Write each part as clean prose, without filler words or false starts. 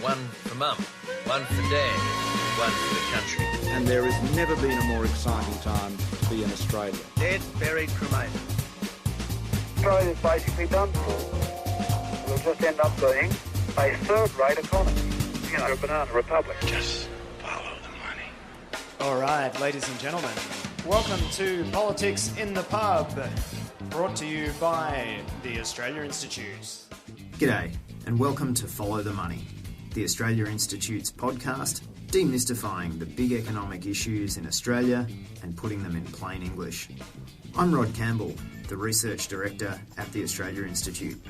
One for Mum, one for Dad, one for the country. And there has never been a more exciting time to be in Australia. Dead, buried, cremated. Australia's basically done for. We'll just end up being a third-rate economy. You know, a banana republic. Just follow the money. All right, ladies and gentlemen, welcome to Politics in the Pub, brought to you by the Australia Institute. G'day, and welcome to Follow the Money, the Australia Institute's podcast demystifying the big economic issues in Australia and putting them in plain English. I'm Rod Campbell, the Research Director at the Australia Institute,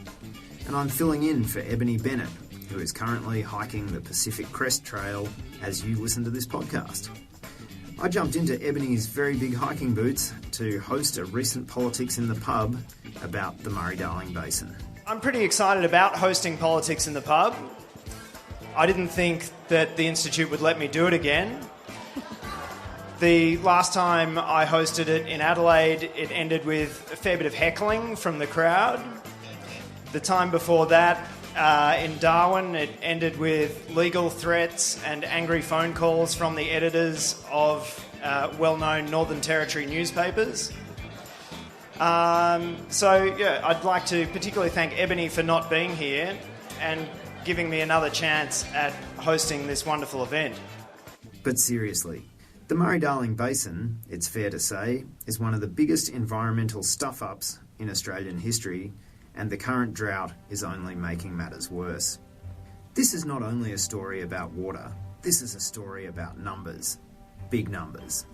and I'm filling in for Ebony Bennett, who is currently hiking the Pacific Crest Trail as you listen to this podcast. I jumped into Ebony's very big hiking boots to host a recent Politics in the Pub about the Murray Darling Basin. I'm pretty excited about hosting Politics in the Pub. I didn't think that the Institute would let me do it again. The last time I hosted it in Adelaide, it ended with a fair bit of heckling from the crowd. The time before that, in Darwin, it ended with legal threats and angry phone calls from the editors of well-known Northern Territory newspapers. I'd like to particularly thank Ebony for not being here and giving me another chance at hosting this wonderful event. But seriously, the Murray Darling Basin, it's fair to say, is one of the biggest environmental stuff-ups in Australian history, and the current drought is only making matters worse. This is not only a story about water, this is a story about numbers. Big numbers.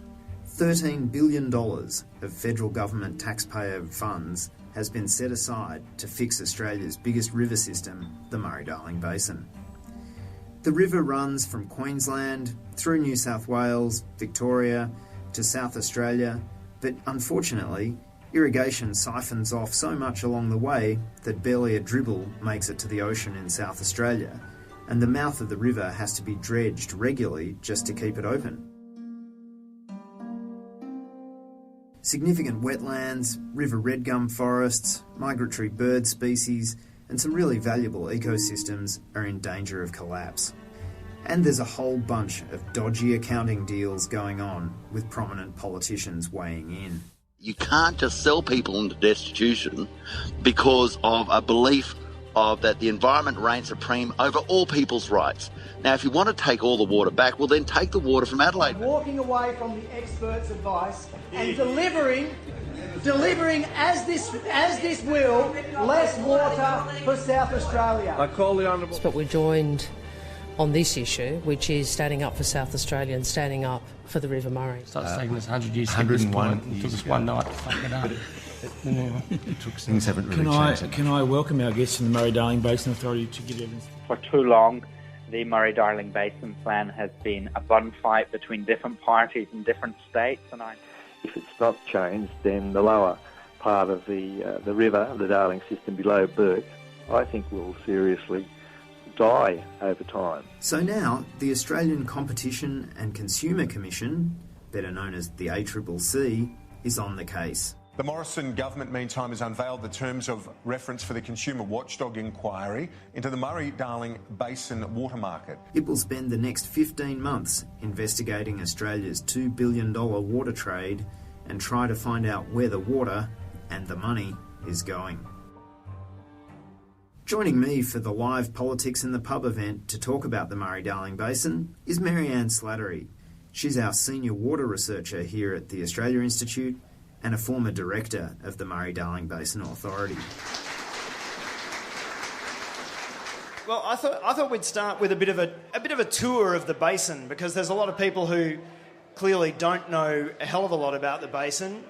$13 billion of federal government taxpayer funds has been set aside to fix Australia's biggest river system, the Murray Darling Basin. The river runs from Queensland through New South Wales, Victoria to South Australia, but unfortunately, irrigation siphons off so much along the way that barely a dribble makes it to the ocean in South Australia, and the mouth of the river has to be dredged regularly just to keep it open. Significant wetlands, river redgum forests, migratory bird species, and some really valuable ecosystems are in danger of collapse. And there's a whole bunch of dodgy accounting deals going on with prominent politicians weighing in. You can't just sell people into destitution because of a belief of that the environment reigns supreme over all people's rights. Now, if you want to take all the water back, well, then take the water from Adelaide. Walking away from the experts' advice and delivering as this will less water for South Australia. I call the Honourable... But we're joined on this issue, which is standing up for South Australia and standing up for the River Murray. It's taken us 100 years to get this point. It took us one night to fuck it up. Things haven't really changed. Can I welcome our guests from the Murray Darling Basin Authority to give evidence? For too long, the Murray Darling Basin Plan has been a bun fight between different parties in different states, and if it's not changed, then the lower part of the river, the Darling system below Bourke, I think will seriously die over time. So now, the Australian Competition and Consumer Commission, better known as the ACCC, is on the case. The Morrison government, meantime, has unveiled the terms of reference for the Consumer Watchdog inquiry into the Murray-Darling Basin water market. It will spend the next 15 months investigating Australia's $2 billion water trade and try to find out where the water and the money is going. Joining me for the live Politics in the Pub event to talk about the Murray-Darling Basin is Maryanne Slattery. She's our senior water researcher here at the Australia Institute and a former director of the Murray Darling Basin Authority. Well, I thought we'd start with a bit of a tour of the basin, because there's a lot of people who clearly don't know a hell of a lot about the basin,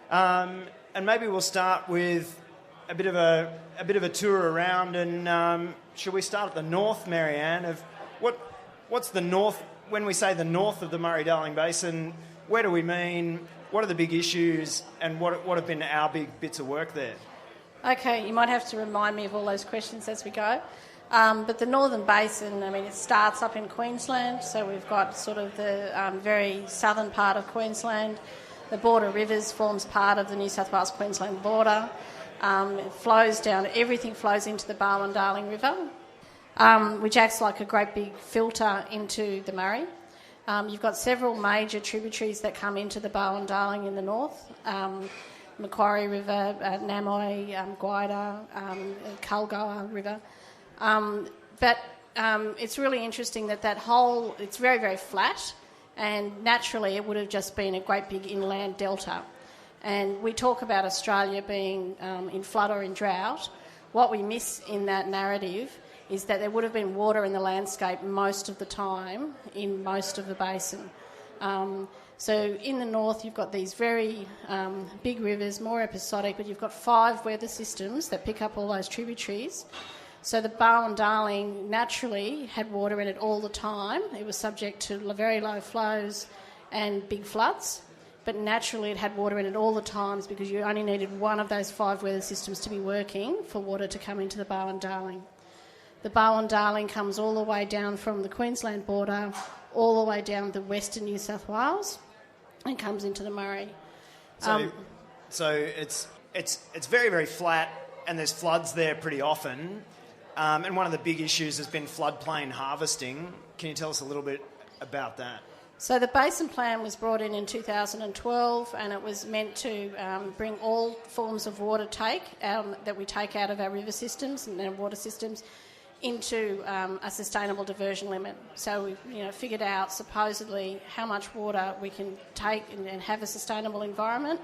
and maybe we'll start with a bit of a tour around. And should we start at the north, Maryanne? Of what's the north? When we say the north of the Murray Darling Basin, where do we mean? What are the big issues, and what have been our big bits of work there? Okay, you might have to remind me of all those questions as we go. But the Northern Basin, it starts up in Queensland, so we've got sort of the very southern part of Queensland. The Border Rivers forms part of the New South Wales-Queensland border. It flows down, everything flows into the Barwon-Darling River. which acts like a great big filter into the Murray. You've got several major tributaries that come into the Barwon Darling in the north. Macquarie River, Namoy, Guida, Culgoa River. But it's really interesting that whole, it's very, very flat, and naturally it would have just been a great big inland delta. And we talk about Australia being in flood or in drought. What we miss in that narrative is that there would have been water in the landscape most of the time in most of the basin. So in the north you've got these very big rivers, more episodic, but you've got 5 weather systems that pick up all those tributaries. So the Barwon Darling naturally had water in it all the time. It was subject to very low flows and big floods, but naturally it had water in it all the times because you only needed one of those 5 weather systems to be working for water to come into the Barwon Darling. The Barwon Darling comes all the way down from the Queensland border, all the way down to western New South Wales, and comes into the Murray. So it's very, very flat, and there's floods there pretty often. And one of the big issues has been floodplain harvesting. Can you tell us a little bit about that? So the Basin Plan was brought in 2012, and it was meant to bring all forms of water that we take out of our river systems and our water systems into a sustainable diversion limit. So we figured out supposedly how much water we can take and have a sustainable environment,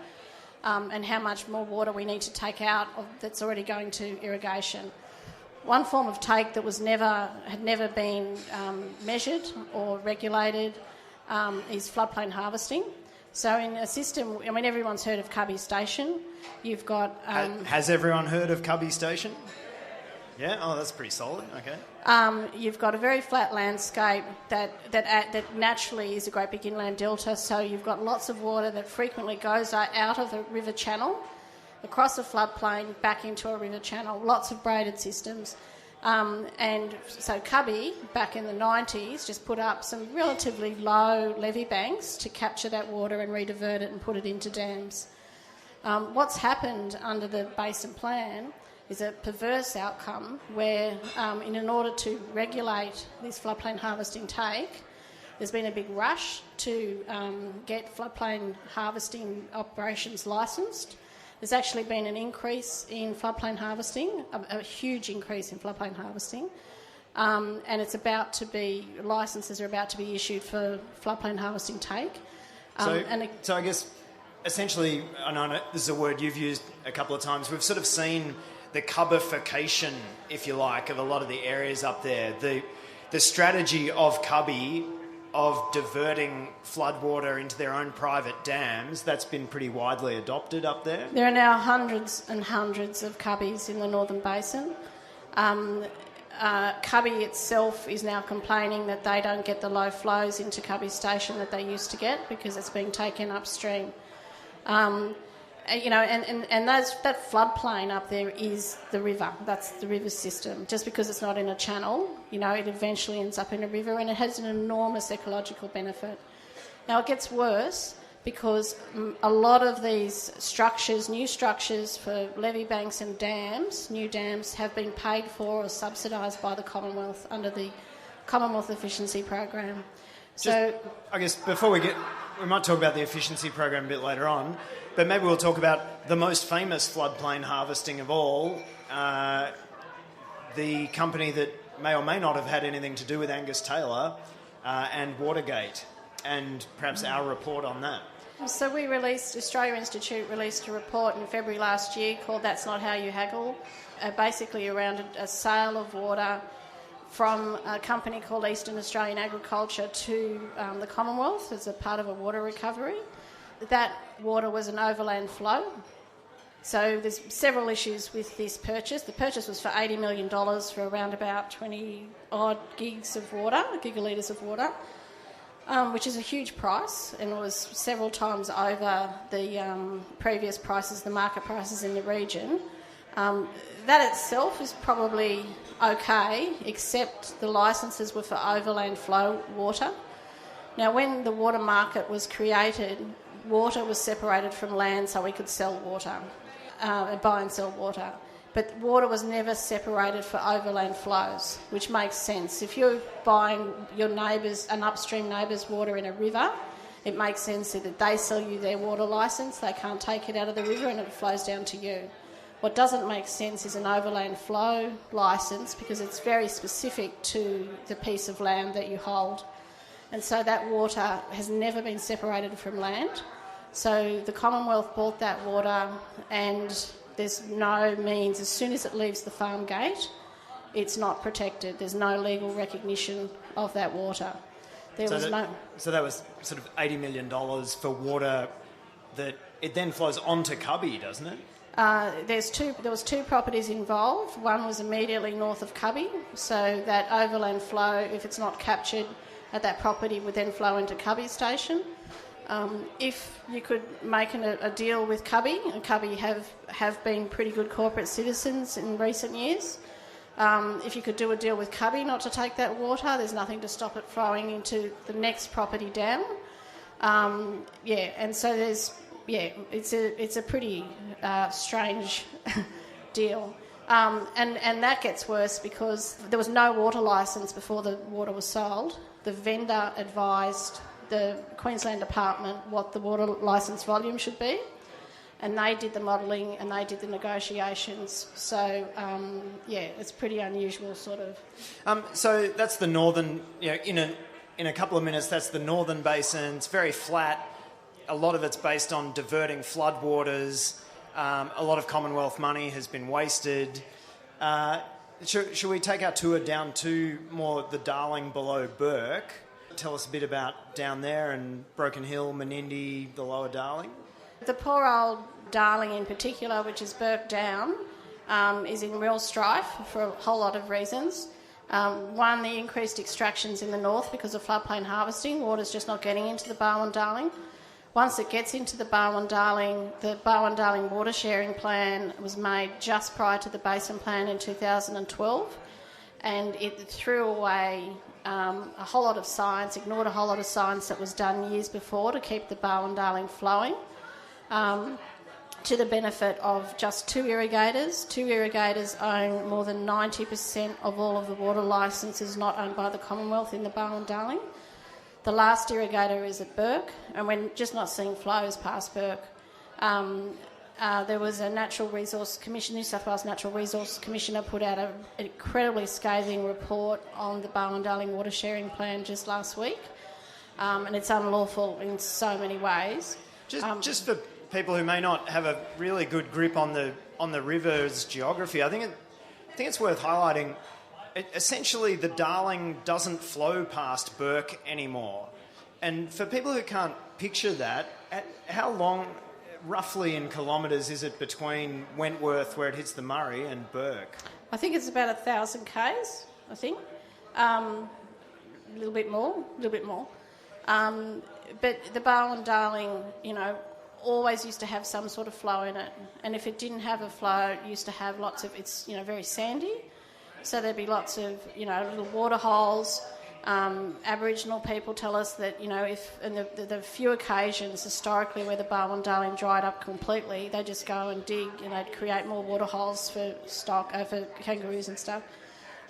and how much more water we need to take out that's already going to irrigation. One form of take that had never been measured or regulated is floodplain harvesting. So in a system, everyone's heard of Cubby Station. You've got... Has everyone heard of Cubby Station? Yeah? Oh, that's pretty solid. Okay. You've got a very flat landscape that naturally is a great big inland delta, so you've got lots of water that frequently goes out of the river channel, across a floodplain, back into a river channel, lots of braided systems. And so Cubby, back in the 90s, just put up some relatively low levee banks to capture that water and redivert it and put it into dams. What's happened under the Basin Plan is a perverse outcome where, in order to regulate this floodplain harvesting take, there's been a big rush to get floodplain harvesting operations licensed. There's actually been an increase in floodplain harvesting, a huge increase in floodplain harvesting, and licences are about to be issued for floodplain harvesting take. So I guess, essentially, I know this is a word you've used a couple of times, we've sort of seen the cubbification, if you like, of a lot of the areas up there. The strategy of Cubby of diverting floodwater into their own private dams, that's been pretty widely adopted up there. There are now hundreds and hundreds of cubbies in the Northern Basin. Cubby itself is now complaining that they don't get the low flows into Cubby Station that they used to get because it's being taken upstream. That floodplain up there is the river. That's the river system. Just because it's not in a channel, it eventually ends up in a river, and it has an enormous ecological benefit. Now, it gets worse because a lot of these structures, new structures for levee banks and dams, new dams, have been paid for or subsidised by the Commonwealth under the Commonwealth Efficiency Program. So, I guess before we might talk about the efficiency program a bit later on, but maybe we'll talk about the most famous floodplain harvesting of all, the company that may or may not have had anything to do with Angus Taylor and Watergate, and perhaps our report on that. So Australia Institute released a report in February last year called That's Not How You Haggle, basically around a sale of water from a company called Eastern Australian Agriculture to the Commonwealth as a part of a water recovery. That water was an overland flow. So there's several issues with this purchase. The purchase was for $80 million for around about 20-odd gigalitres of water, which is a huge price, and was several times over the previous prices, the market prices in the region. That itself is probably okay, except the licences were for overland flow water. Now, when the water market was created, water was separated from land so we could sell water, buy and sell water. but water was never separated for overland flows, which makes sense. If you're buying your neighbours, an upstream neighbour's water in a river, it makes sense that they sell you their water licence, they can't take it out of the river and it flows down to you. What doesn't make sense is an overland flow licence, because it's very specific to the piece of land that you hold. And so that water has never been separated from land. So the Commonwealth bought that water, and there's no means, as soon as it leaves the farm gate, it's not protected. There's no legal recognition of that water. So that was sort of $80 million for water that it then flows onto Cubby, doesn't it? There was two properties involved. One was immediately north of Cubby, so that overland flow, if it's not captured at that property, would then flow into Cubby Station. If you could make a deal with Cubby, and Cubby have been pretty good corporate citizens in recent years, if you could do a deal with Cubby not to take that water, there's nothing to stop it flowing into the next property down. And so it's a pretty strange deal. And that gets worse because there was no water licence before the water was sold. The vendor advised the Queensland Department what the water licence volume should be, and they did the modelling and they did the negotiations. So, it's pretty unusual, sort of. So that's the northern, in a couple of minutes, that's the northern basin. It's very flat. A lot of it's based on diverting floodwaters. A lot of Commonwealth money has been wasted. Should we take our tour down to more the Darling below Burke? Tell us a bit about down there and Broken Hill, Menindee, the lower Darling. The poor old Darling in particular, which is Burke Down, is in real strife for a whole lot of reasons. One, the increased extractions in the north because of floodplain harvesting. Water's just not getting into the Barwon-Darling. Once it gets into the Barwon-Darling, the Barwon-Darling water sharing plan was made just prior to the basin plan in 2012, and it threw away a whole lot of science, ignored a whole lot of science that was done years before to keep the Barwon-Darling flowing, to the benefit of just two irrigators. Two irrigators own more than 90% of all of the water licences not owned by the Commonwealth in the Barwon-Darling. The last irrigator is at Burke, and we're just not seeing flows past Burke. There was a Natural Resource Commission, New South Wales Natural Resource Commissioner put out an incredibly scathing report on the Barwon-Darling water sharing plan just last week, and it's unlawful in so many ways. Just for people who may not have a really good grip on the river's geography, I think it's worth highlighting. Essentially, the Darling doesn't flow past Burke anymore. And for people who can't picture that, how long, roughly in kilometres, is it between Wentworth, where it hits the Murray, and Burke? I think it's about 1,000 k's, I think. A little bit more. But the Barwon-Darling, always used to have some sort of flow in it. And if it didn't have a flow, it used to have lots of, it's, very sandy. So there'd be lots of, little water holes. Aboriginal people tell us that, the few occasions historically where the Barwon-Darling dried up completely, they just go and dig and they'd create more water holes for for kangaroos and stuff.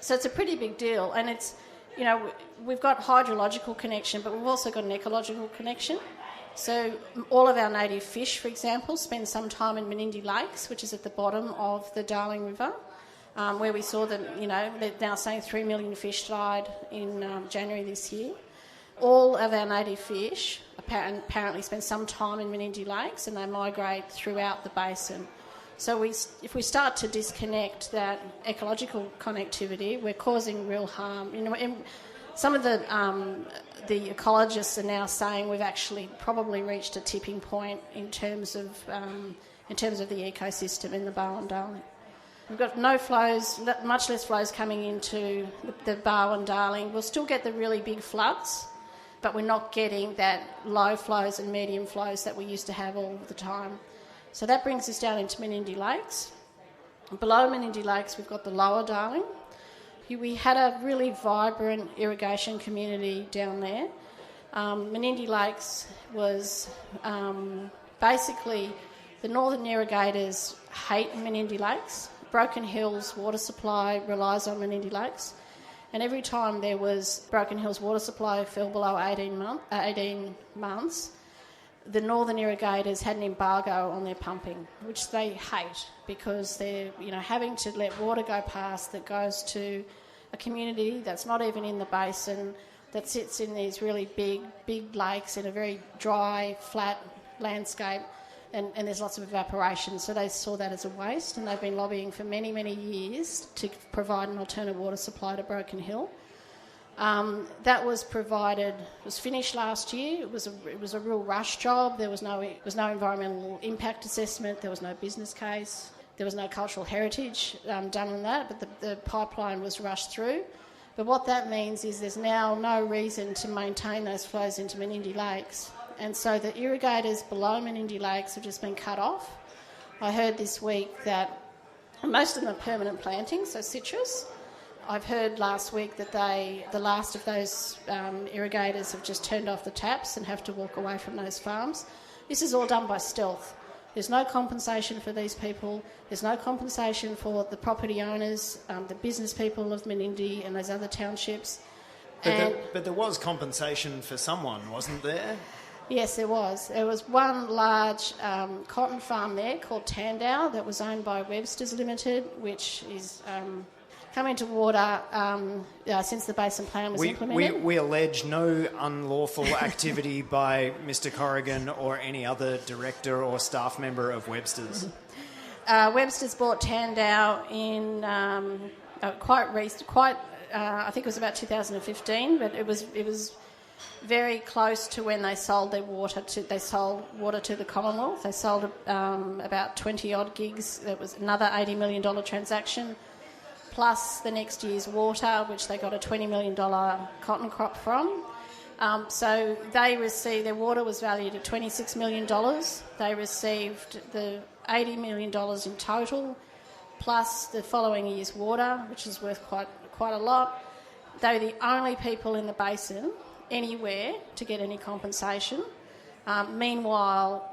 So it's a pretty big deal. And it's, we've got hydrological connection, but we've also got an ecological connection. So all of our native fish, for example, spend some time in Menindee Lakes, which is at the bottom of the Darling River. Where we saw that, they're now saying 3 million fish died in January this year. All of our native fish apparently spend some time in Menindee Lakes, and they migrate throughout the basin. So if we start to disconnect that ecological connectivity, we're causing real harm. And some of the ecologists are now saying we've actually probably reached a tipping point in terms of the ecosystem in the Barwon-Darling. We've got no flows, much less flows coming into the Barwon-Darling. We'll still get the really big floods, but we're not getting that low flows and medium flows that we used to have all the time. So that brings us down into Menindee Lakes. Below Menindee Lakes, we've got the lower Darling. We had a really vibrant irrigation community down there. Menindee Lakes was basically, the northern irrigators hate Menindee Lakes. Broken Hill's water supply relies on Menindee Lakes, and every time there was Broken Hill's water supply fell below 18 months, the northern irrigators had an embargo on their pumping, which they hate because they're having to let water go past that goes to a community that's not even in the basin, that sits in these really big lakes in a very dry, flat landscape, and there's lots of evaporation. So they saw that as a waste, and they've been lobbying for many, many years to provide an alternate water supply to Broken Hill. That was finished last year. It was a real rush job. There was no environmental impact assessment. There was no business case. There was no cultural heritage done on that, but the pipeline was rushed through. But what that means is there's now no reason to maintain those flows into Menindee Lakes. And so the irrigators below Menindee Lakes have just been cut off. I heard this week that most of them are permanent plantings, so citrus. I've heard last week that the last of those irrigators have just turned off the taps and have to walk away from those farms. This is all done by stealth. There's no compensation for these people. There's no compensation for the property owners, the business people of Menindee and those other townships. But there was compensation for someone, wasn't there? Yes, there was. There was one large cotton farm there called Tandow that was owned by Webster's Limited, which is come into water since the Basin Plan was implemented. We allege no unlawful activity by Mr Corrigan or any other director or staff member of Webster's. Webster's bought Tandow in I think it was about 2015, but it was very close to when they sold their water to the Commonwealth. They sold about 20 odd gigs. That was another $80 million transaction, plus the next year's water, which they got a $20 million cotton crop from. So they received, their water was valued at $26 million. They received the $80 million in total, plus the following year's water, which is worth quite a lot. They were the only people in the basin anywhere to get any compensation. Meanwhile,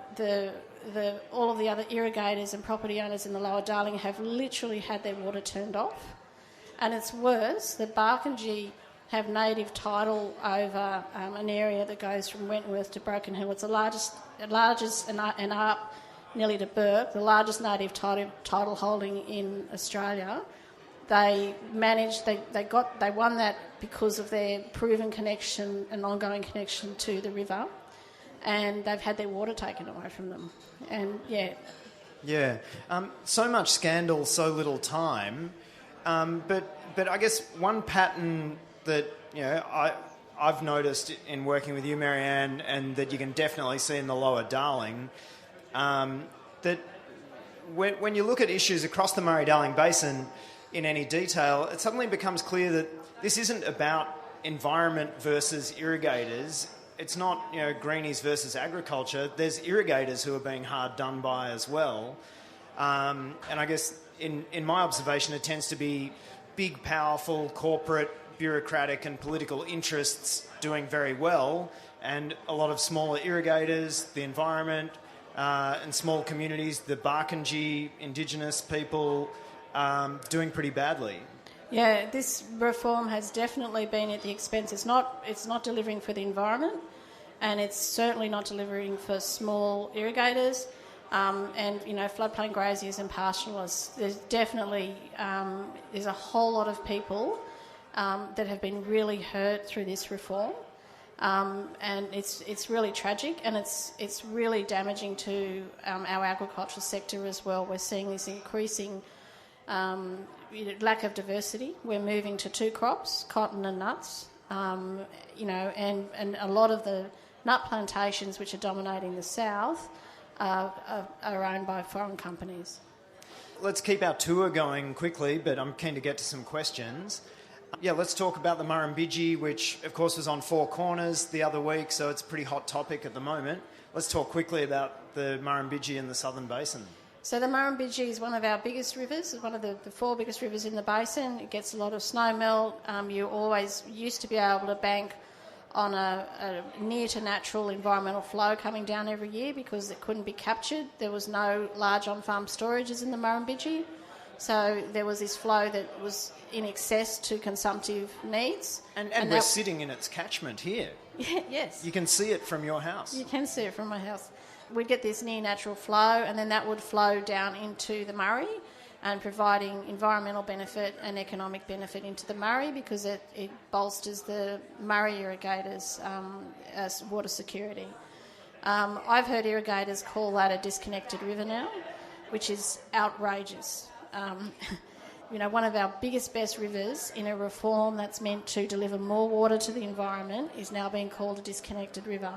all of the other irrigators and property owners in the Lower Darling have literally had their water turned off. And it's worse, the Barkindji have native title over an area that goes from Wentworth to Broken Hill. It's the largest and up nearly to Burke, the largest native title holding in Australia. They won that because of their proven connection and ongoing connection to the river, and they've had their water taken away from them. And so much scandal, so little time. But I guess one pattern that I've noticed in working with you, Maryanne, and that you can definitely see in the Lower Darling, that when you look at issues across the Murray Darling Basin in any detail, it suddenly becomes clear that this isn't about environment versus irrigators. It's not, greenies versus agriculture. There's irrigators who are being hard done by as well. And I guess in my observation, it tends to be big, powerful, corporate, bureaucratic and political interests doing very well, and a lot of smaller irrigators, the environment, and small communities, the Barkindji, Indigenous people, doing pretty badly. Yeah, this reform has definitely been at the expense. It's not delivering for the environment, and it's certainly not delivering for small irrigators and floodplain graziers and pastoralists. There's definitely there's a whole lot of people that have been really hurt through this reform, and it's really tragic, and it's really damaging to our agricultural sector as well. We're seeing this increasing lack of diversity. We're moving to two crops, cotton and nuts, and a lot of the nut plantations which are dominating the south are owned by foreign companies. Let's keep our tour going quickly, but I'm keen to get to some questions. Let's talk about the Murrumbidgee, which of course was on Four Corners the other week, so it's a pretty hot topic at the moment. Let's talk quickly about the Murrumbidgee in the Southern Basin. So the Murrumbidgee is one of our biggest rivers, one of the four biggest rivers in the basin. It gets a lot of snow melt. You always used to be able to bank on a near to natural environmental flow coming down every year because it couldn't be captured. There was no large on-farm storages in the Murrumbidgee. So there was this flow that was in excess to consumptive needs. And we're sitting in its catchment here. Yeah, yes. You can see it from your house. You can see it from my house. We'd get this near natural flow, and then that would flow down into the Murray and providing environmental benefit and economic benefit into the Murray because it bolsters the Murray irrigators' water security. I've heard irrigators call that a disconnected river now, which is outrageous. One of our biggest, best rivers in a reform that's meant to deliver more water to the environment is now being called a disconnected river.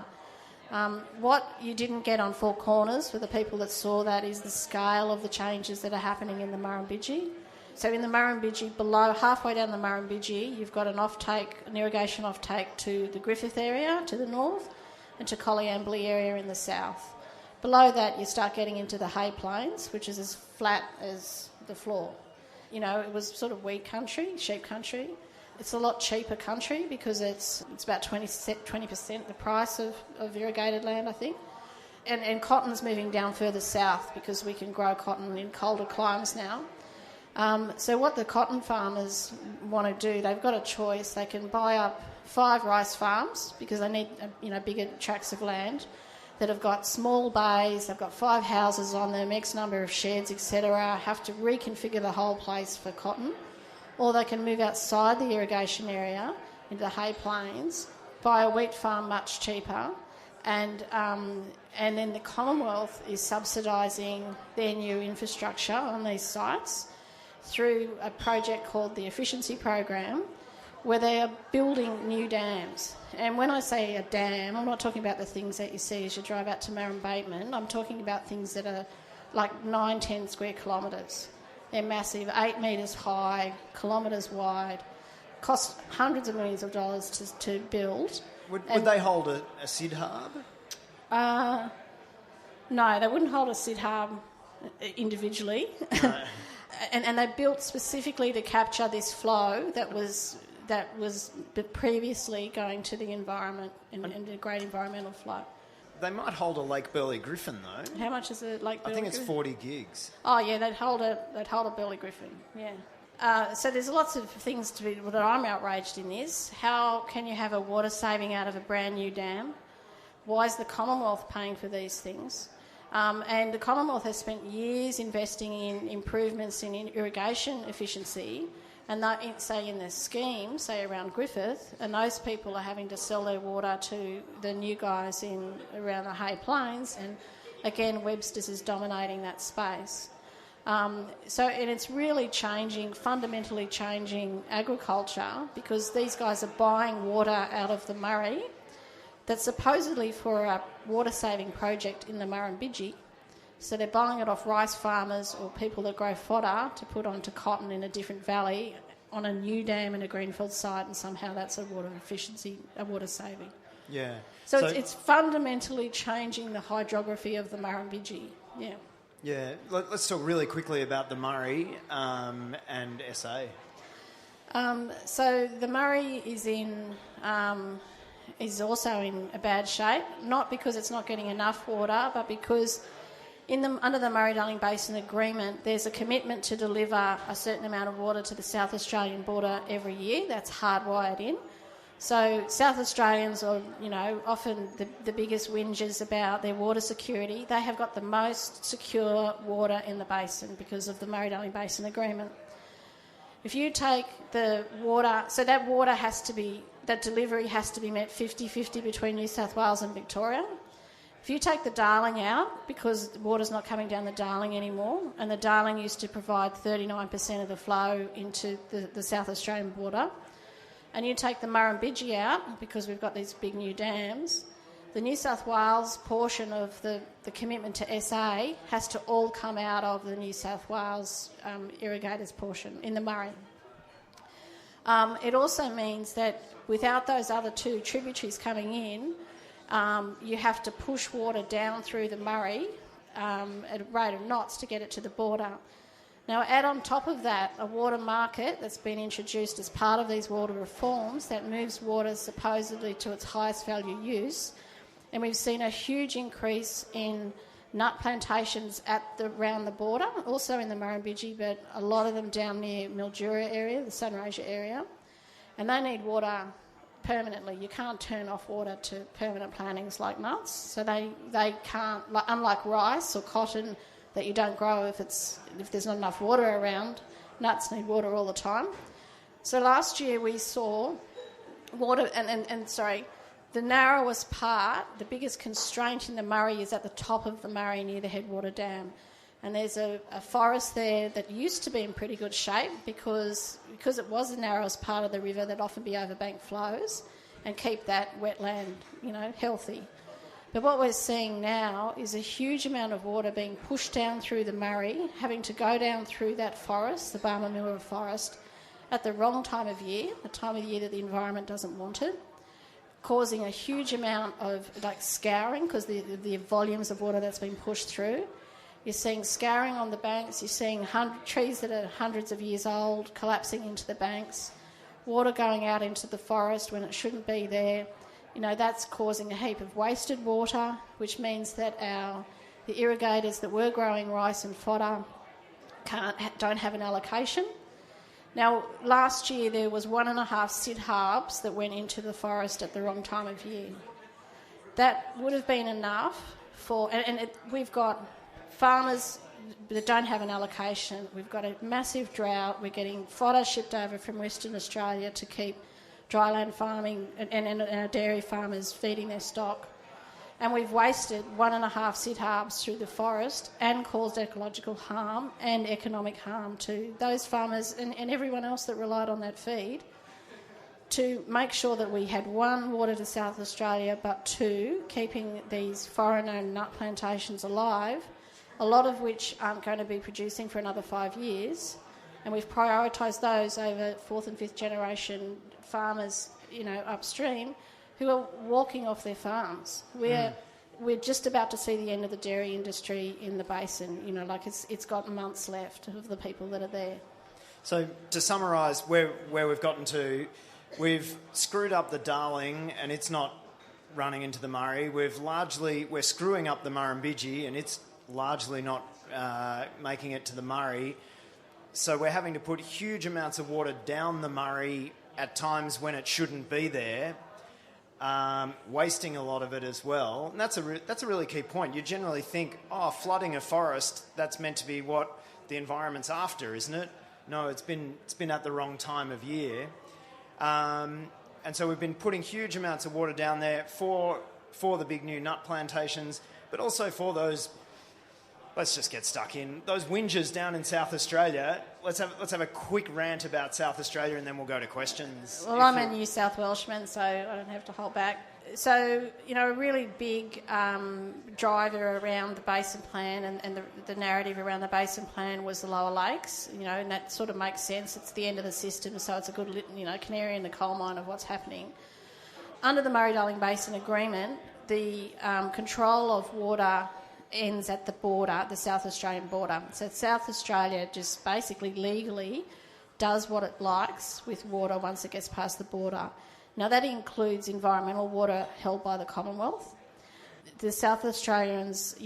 What you didn't get on Four Corners for the people that saw that is the scale of the changes that are happening in the Murrumbidgee. So in the Murrumbidgee, below, halfway down the Murrumbidgee, you've got an irrigation offtake to the Griffith area to the north and to Collyambly area in the south. Below that, you start getting into the hay plains, which is as flat as the floor. It was sort of wheat country, sheep country. It's a lot cheaper country because it's about 20% the price of irrigated land, I think. And cotton's moving down further south because we can grow cotton in colder climes now. So what the cotton farmers want to do, they've got a choice. They can buy up 5 rice farms because they need bigger tracts of land that have got small bays, they've got 5 houses on them, X number of sheds, etc., have to reconfigure the whole place for cotton. Or they can move outside the irrigation area into the hay plains, buy a wheat farm much cheaper, and then the Commonwealth is subsidising their new infrastructure on these sites through a project called the Efficiency Program, where they are building new dams. And when I say a dam, I'm not talking about the things that you see as you drive out to Murrumbateman. I'm talking about things that are like 9-10 square kilometres. They're massive, 8 metres high, kilometres wide, cost hundreds of millions of dollars to build. Would they hold a SIDHARB? No, they wouldn't hold a SIDHARB individually. No. and they built specifically to capture this flow that was previously going to the environment and a great environmental flow. They might hold a Lake Burley Griffin though. How much is a Lake Burley Griffin? I think it's 40 gigs. Oh yeah, they'd hold a Burley Griffin. Yeah. So there's lots of things that I'm outraged in this. How can you have a water saving out of a brand new dam? Why is the Commonwealth paying for these things? And the Commonwealth has spent years investing in improvements in irrigation efficiency. And that, say in the scheme, say around Griffith, and those people are having to sell their water to the new guys around the Hay Plains, and again Webster's is dominating that space. And it's really fundamentally changing agriculture because these guys are buying water out of the Murray that's supposedly for a water saving project in the Murrumbidgee. So they're buying it off rice farmers or people that grow fodder to put onto cotton in a different valley on a new dam in a greenfield site, and somehow that's a water efficiency, a water saving. Yeah. So it's fundamentally changing the hydrography of the Murrumbidgee. Yeah. Yeah. Let's talk really quickly about the Murray and SA. So the Murray is also in a bad shape, not because it's not getting enough water, but because under the Murray Darling Basin Agreement, there's a commitment to deliver a certain amount of water to the South Australian border every year. That's hardwired in. So South Australians are, often the biggest whingers about their water security. They have got the most secure water in the basin because of the Murray Darling Basin Agreement. If you take the water, so that delivery has to be met 50-50 between New South Wales and Victoria. If you take the Darling out, because water's not coming down the Darling anymore, and the Darling used to provide 39% of the flow into the South Australian border, and you take the Murrumbidgee out, because we've got these big new dams, the New South Wales portion of the commitment to SA has to all come out of the New South Wales irrigators portion in the Murray. It also means that without those other 2 tributaries coming in, you have to push water down through the Murray at a rate of knots to get it to the border. Now, add on top of that a water market that's been introduced as part of these water reforms that moves water supposedly to its highest value use, and we've seen a huge increase in nut plantations around the border, also in the Murrumbidgee, but a lot of them down near Mildura area, the Sunraysia area, and they need water permanently. You can't turn off water to permanent plantings like nuts, so they can't, unlike rice or cotton that you don't grow if there's not enough water around. Nuts need water all the time. So last year we saw water, the narrowest part, the biggest constraint in the Murray is at the top of the Murray near the Headwater Dam. And there's a forest there that used to be in pretty good shape because it was the narrowest part of the river that often be overbank flows and keep that wetland, healthy. But what we're seeing now is a huge amount of water being pushed down through the Murray, having to go down through that forest, the Barmah forest, at the wrong time of year, the time of year that the environment doesn't want it, causing a huge amount of scouring because the volumes of water that's been pushed through. You're seeing scouring on the banks, you're seeing trees that are hundreds of years old collapsing into the banks, water going out into the forest when it shouldn't be there. That's causing a heap of wasted water, which means that the irrigators that were growing rice and fodder don't have an allocation. Now, last year there was 1.5 SID harbs that went into the forest at the wrong time of year. That would have been enough we've got farmers that don't have an allocation. We've got a massive drought. We're getting fodder shipped over from Western Australia to keep dryland farming and our dairy farmers feeding their stock. And we've wasted 1.5 SID harbs through the forest and caused ecological harm and economic harm to those farmers and everyone else that relied on that feed to make sure that we had, one, water to South Australia, but two, keeping these foreign-owned nut plantations alive, a lot of which aren't going to be producing for another 5 years. And we've prioritised those over fourth and fifth generation farmers, upstream, who are walking off their farms. We're just about to see the end of the dairy industry in the basin. It's got months left of the people that are there. So to summarise where we've gotten to, we've screwed up the Darling and it's not running into the Murray. We're screwing up the Murrumbidgee and it's largely not making it to the Murray. So we're having to put huge amounts of water down the Murray at times when it shouldn't be there. Wasting a lot of it as well. And that's a really key point. You generally think, flooding a forest, that's meant to be what the environment's after, isn't it? No, it's been at the wrong time of year. And so we've been putting huge amounts of water down there for the big new nut plantations, but also for those, let's just get stuck in, those whingers down in South Australia. Let's have a quick rant about South Australia and then we'll go to questions. Well, I'm a New South Welshman, so I don't have to hold back. So, a really big driver around the Basin Plan and the narrative around the Basin Plan was the Lower Lakes, and that sort of makes sense. It's the end of the system, so it's a good, canary in the coal mine of what's happening. Under the Murray Darling Basin Agreement, the control of water ends at the border, the South Australian border. So South Australia just basically legally does what it likes with water once it gets past the border. Now that includes environmental water held by the Commonwealth. The South Australians,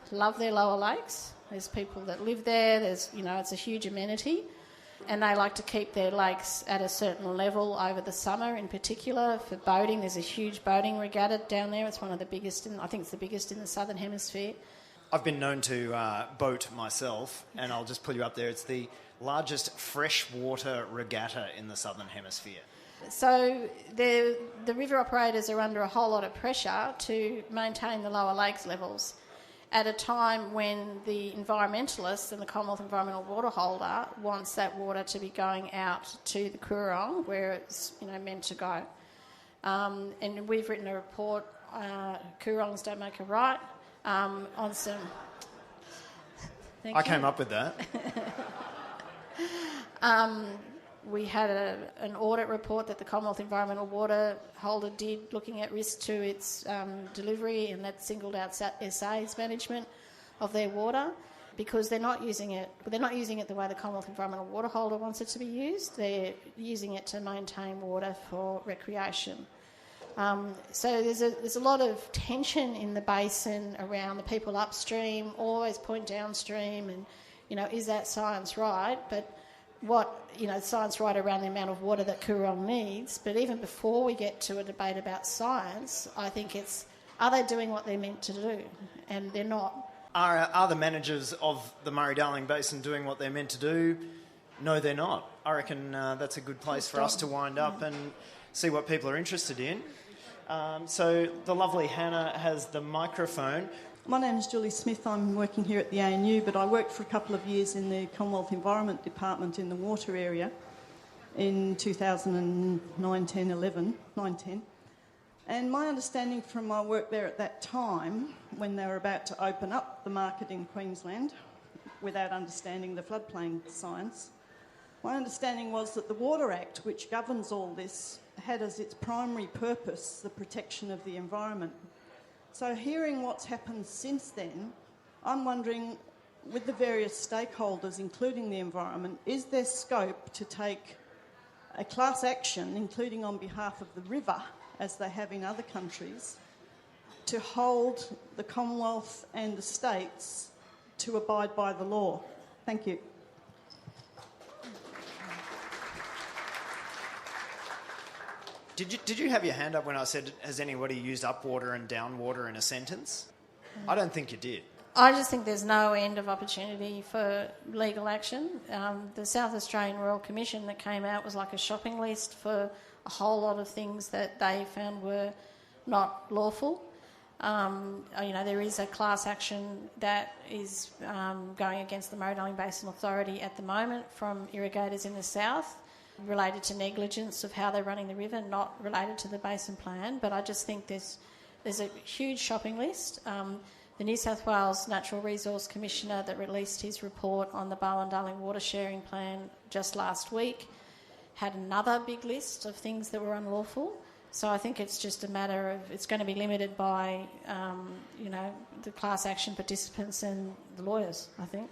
love their lower lakes. There's people that live there. It's a huge amenity. And they like to keep their lakes at a certain level over the summer in particular. For boating, there's a huge boating regatta down there. It's one of the biggest, I think it's the biggest in the Southern Hemisphere. I've been known to boat myself, and I'll just pull you up there. It's the largest freshwater regatta in the Southern Hemisphere. So the river operators are under a whole lot of pressure to maintain the lower lakes levels at a time when the environmentalists and the Commonwealth Environmental Water Holder wants that water to be going out to the Coorong where it's meant to go. And we've written a report, Coorongs Don't Make a Right, on some... I came up with that. We had an audit report that the Commonwealth Environmental Water Holder did looking at risk to its delivery, and that singled out SA's management of their water because they're not using it. They're not using it the way the Commonwealth Environmental Water Holder wants it to be used. They're using it to maintain water for recreation. So there's a lot of tension in the basin around the people upstream, always point downstream, and, is that science right? But science right around the amount of water that Coorong needs. But even before we get to a debate about science, I think are they doing what they're meant to do? And they're not. Are the managers of the Murray-Darling Basin doing what they're meant to do? No, they're not. I reckon that's a good place for us to wind up and see what people are interested in. So the lovely Hannah has the microphone. My name is Julie Smith. I'm working here at the ANU, but I worked for a couple of years in the Commonwealth Environment Department in the water area in 2009-10. And my understanding from my work there at that time, when they were about to open up the market in Queensland, without understanding the floodplain science, my understanding was that the Water Act, which governs all this, had as its primary purpose the protection of the environment. So hearing what's happened since then, I'm wondering, with the various stakeholders, including the environment, is there scope to take a class action, including on behalf of the river, as they have in other countries, to hold the Commonwealth and the states to abide by the law? Thank you. Did you have your hand up when I said, has anybody used up water and down water in a sentence? I don't think you did. I just think there's no end of opportunity for legal action. The South Australian Royal Commission that came out was like a shopping list for a whole lot of things that they found were not lawful. There is a class action that is going against the Murray-Darling Basin Authority at the moment from irrigators in the south, related to negligence of how they're running the river, not related to the basin plan. But I just think there's a huge shopping list. The New South Wales Natural Resource Commissioner that released his report on the Barwon-Darling Water Sharing Plan just last week had another big list of things that were unlawful. So I think it's just a matter of, it's going to be limited by, the class action participants and the lawyers, I think.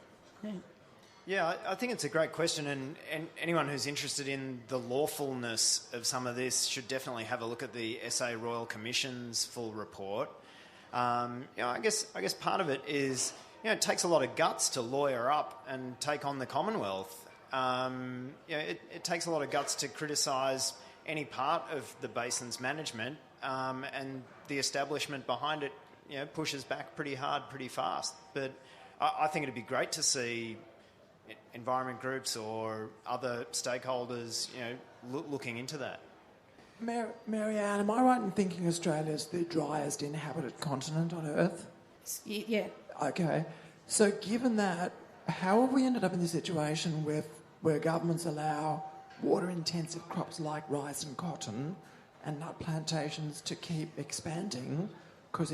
Yeah, I think it's a great question, and anyone who's interested in the lawfulness of some of this should definitely have a look at the SA Royal Commission's full report. I guess part of it is, it takes a lot of guts to lawyer up and take on the Commonwealth. It takes a lot of guts to criticise any part of the basin's management, and the establishment behind it, pushes back pretty hard, pretty fast. But I think it'd be great to see environment groups or other stakeholders, looking into that. Maryanne, am I right in thinking Australia's the driest inhabited continent on Earth? Yeah. Okay. So given that, how have we ended up in this situation where governments allow water-intensive crops like rice and cotton and nut plantations to keep expanding? Because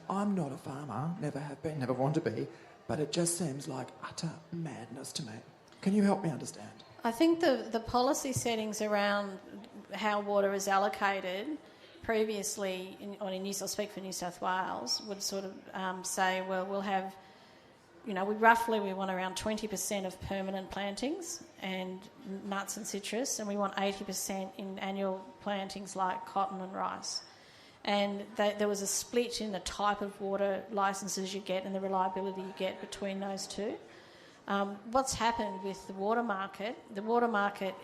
I'm not a farmer, never have been, never want to be, but it just seems like utter madness to me. Can you help me understand? I think the policy settings around how water is allocated previously, I'll speak for New South Wales, would sort of say, well, we'll have, we want around 20% of permanent plantings and nuts and citrus, and we want 80% in annual plantings like cotton and rice. And there was a split in the type of water licences you get and the reliability you get between those two. What's happened with the water market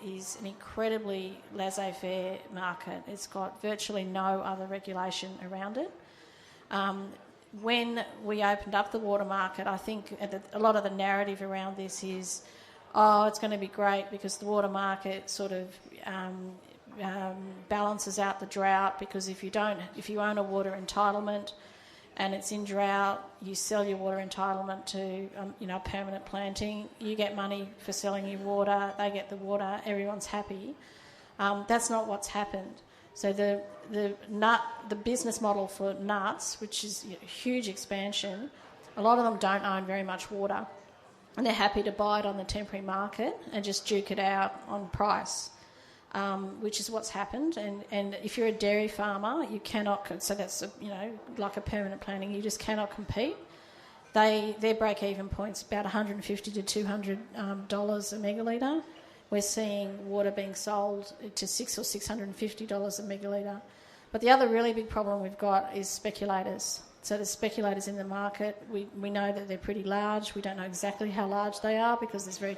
is an incredibly laissez-faire market. It's got virtually no other regulation around it. When we opened up the water market, I think a lot of the narrative around this is, it's going to be great because the water market sort of balances out the drought, because if you own a water entitlement and it's in drought, you sell your water entitlement to a permanent planting, you get money for selling your water, they get the water, everyone's happy. That's not what's happened. So the business model for nuts, which is a huge expansion, a lot of them don't own very much water, and they're happy to buy it on the temporary market and just duke it out on price. Which is what's happened, and if you're a dairy farmer, you cannot. So that's like a permanent planting. You just cannot compete. Their break-even point's about $150 to $200 a megalitre. We're seeing water being sold to $600 or $650 a megalitre. But the other really big problem we've got is speculators. So there's speculators in the market. We know that they're pretty large. We don't know exactly how large they are because there's very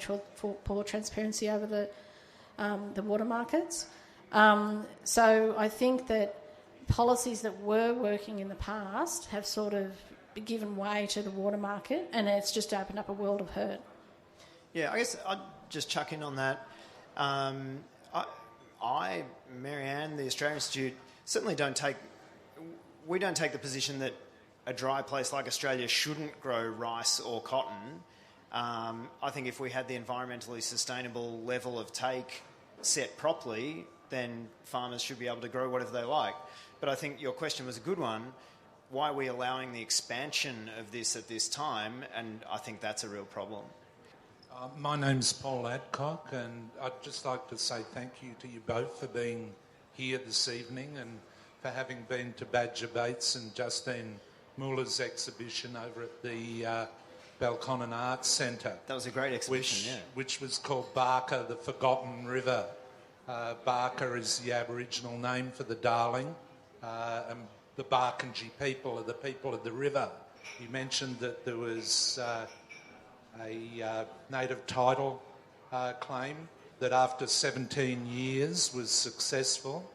poor transparency over the water markets. So I think that policies that were working in the past have sort of given way to the water market, and it's just opened up a world of hurt. Yeah, I guess I'd just chuck in on that. Maryanne, the Australian Institute, certainly don't take the position that a dry place like Australia shouldn't grow rice or cotton. I think if we had the environmentally sustainable level of take set properly, then farmers should be able to grow whatever they like. But I think your question was a good one. Why are we allowing the expansion of this at this time? And I think that's a real problem. My name's Paul Adcock, and I'd just like to say thank you to you both for being here this evening and for having been to Badger Bates and Justine Muller's exhibition over at the Belconnen Arts Centre. That was a great exhibition, which was called Barker, the Forgotten River. Barker is the Aboriginal name for the Darling, and the Barkindji people are the people of the river. You mentioned that there was a native title claim that after 17 years was successful,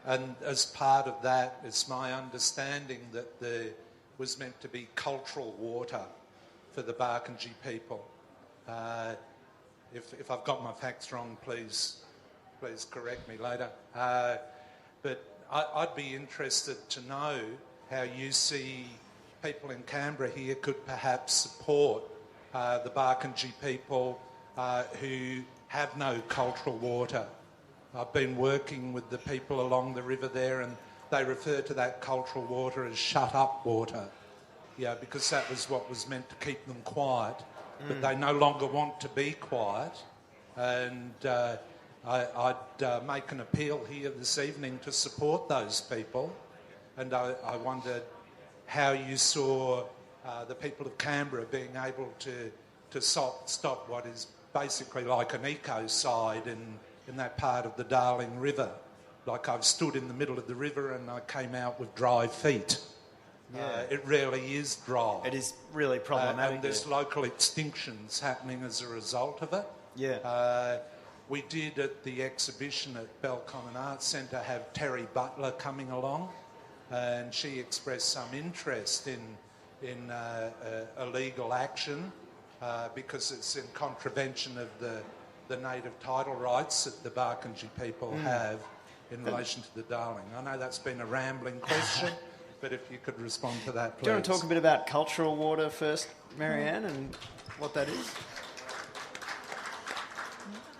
and as part of that, it's my understanding that there was meant to be cultural water for the Barkindji people. If I've got my facts wrong, please correct me later. But I'd be interested to know how you see people in Canberra here could perhaps support the Barkindji people who have no cultural water. I've been working with the people along the river there, and they refer to that cultural water as shut-up water, because that was what was meant to keep them quiet. But they no longer want to be quiet, and I'd make an appeal here this evening to support those people, and I wondered how you saw the people of Canberra being able to stop what is basically like an ecocide in that part of the Darling River. Like, I've stood in the middle of the river and I came out with dry feet. Yeah. It really is dry. It is really problematic. And there's local extinctions happening as a result of it. Yeah. We did at the exhibition at Belconnen Arts Centre have Terry Butler coming along, and she expressed some interest in a legal action because it's in contravention of the native title rights that the Barkindji people have in relation to the Darling. I know that's been a rambling question, but if you could respond to that, please. Do you want to talk a bit about cultural water first, Maryanne, and what that is?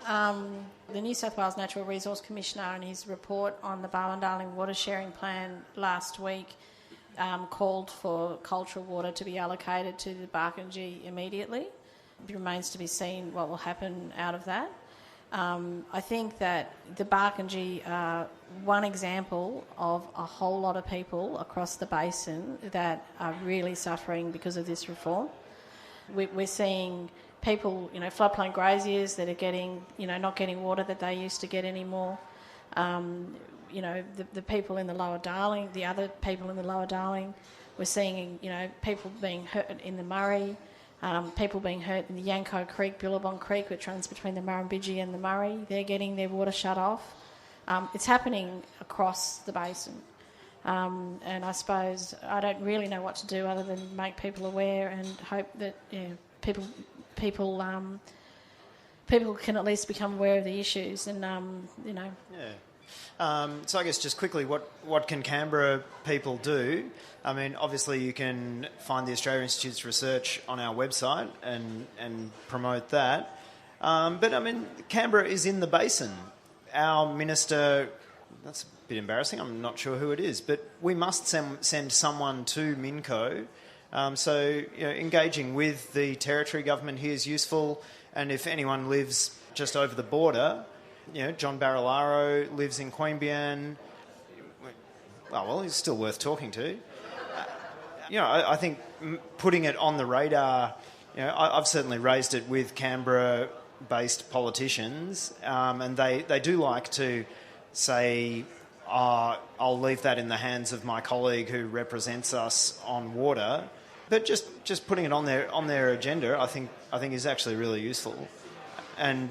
The New South Wales Natural Resource Commissioner, in his report on the Barwon-Darling Water Sharing Plan last week, called for cultural water to be allocated to the Barkindji immediately. It remains to be seen what will happen out of that. I think that the Barkindji are one example of a whole lot of people across the basin that are really suffering because of this reform. We're seeing people, floodplain graziers that are getting, not getting water that they used to get anymore. The people in the Lower Darling, the other people in the Lower Darling, we're seeing, people being hurt in the Murray, people being hurt in the Yanko Creek, Billabong Creek, which runs between the Murrumbidgee and the Murray. They're getting their water shut off. It's happening across the basin. And I suppose I don't really know what to do other than make people aware and hope that people can at least become aware of the issues and, So I guess just quickly, what can Canberra people do? I mean, obviously you can find the Australian Institute's research on our website and promote that. But, I mean, Canberra is in the basin. Our minister, that's a bit embarrassing, I'm not sure who it is, but we must send someone to MinCo. So engaging with the territory government here is useful, and if anyone lives just over the border, John Barilaro lives in Queanbeyan. Well, he's still worth talking to. I think putting it on the radar, I've certainly raised it with Canberra-based politicians, and they do like to say, I'll leave that in the hands of my colleague who represents us on water. But just putting it on their agenda, I think is actually really useful. And